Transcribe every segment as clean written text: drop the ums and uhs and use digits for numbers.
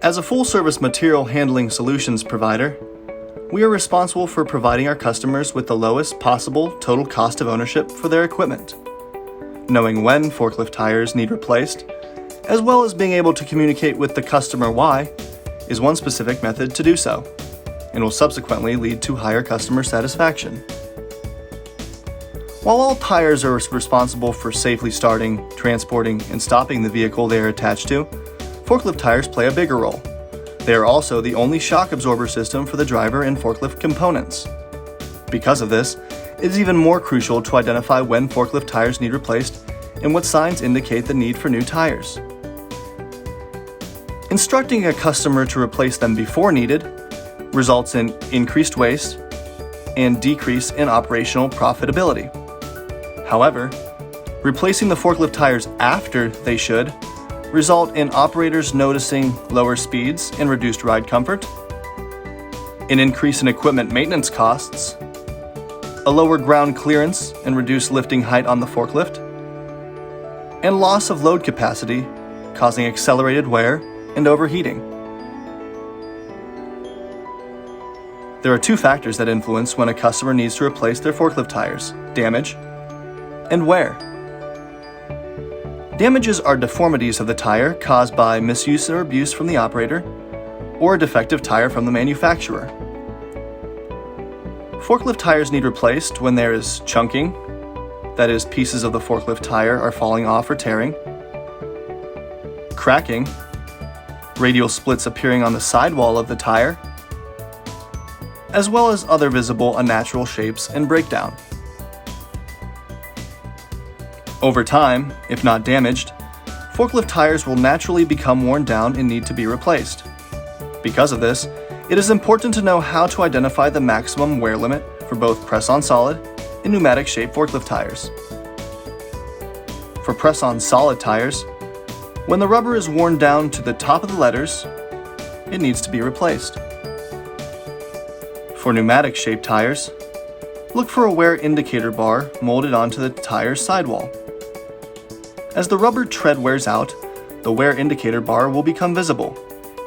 As a full-service material handling solutions provider, we are responsible for providing our customers with the lowest possible total cost of ownership for their equipment. Knowing when forklift tires need replaced, as well as being able to communicate with the customer why, is one specific method to do so, and will subsequently lead to higher customer satisfaction. While all tires are responsible for safely starting, transporting, and stopping the vehicle they are attached to, forklift tires play a bigger role. They are also the only shock absorber system for the driver and forklift components. Because of this, it is even more crucial to identify when forklift tires need replaced and what signs indicate the need for new tires. Instructing a customer to replace them before needed results in increased waste and decrease in operational profitability. However, replacing the forklift tires after they should result in operators noticing lower speeds and reduced ride comfort, an increase in equipment maintenance costs, a lower ground clearance and reduced lifting height on the forklift, and loss of load capacity, causing accelerated wear and overheating. There are two factors that influence when a customer needs to replace their forklift tires: damage and wear. Damages are deformities of the tire caused by misuse or abuse from the operator, or a defective tire from the manufacturer. Forklift tires need replaced when there is chunking, that is, pieces of the forklift tire are falling off or tearing, cracking, radial splits appearing on the sidewall of the tire, as well as other visible unnatural shapes and breakdown. Over time, if not damaged, forklift tires will naturally become worn down and need to be replaced. Because of this, it is important to know how to identify the maximum wear limit for both press-on solid and pneumatic shaped forklift tires. For press-on solid tires, when the rubber is worn down to the top of the letters, it needs to be replaced. For pneumatic shaped tires, look for a wear indicator bar molded onto the tire's sidewall. As the rubber tread wears out, the wear indicator bar will become visible,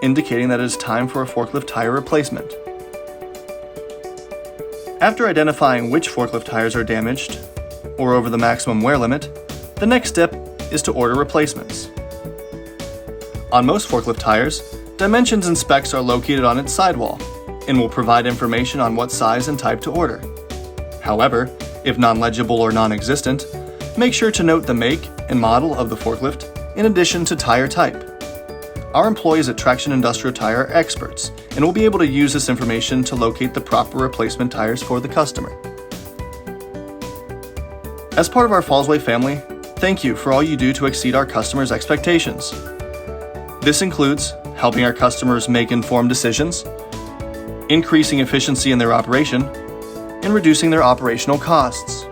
indicating that it is time for a forklift tire replacement. After identifying which forklift tires are damaged or over the maximum wear limit, the next step is to order replacements. On most forklift tires, dimensions and specs are located on its sidewall and will provide information on what size and type to order. However, if non-legible or non-existent, make sure to note the make and model of the forklift in addition to tire type. Our employees at Traction Industrial Tire are experts and will be able to use this information to locate the proper replacement tires for the customer. As part of our Fallsway family, thank you for all you do to exceed our customers' expectations. This includes helping our customers make informed decisions, increasing efficiency in their operation, and reducing their operational costs.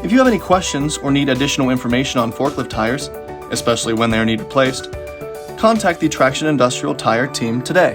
If you have any questions or need additional information on forklift tires, especially when they are needed replaced, contact the Traction Industrial Tire team today.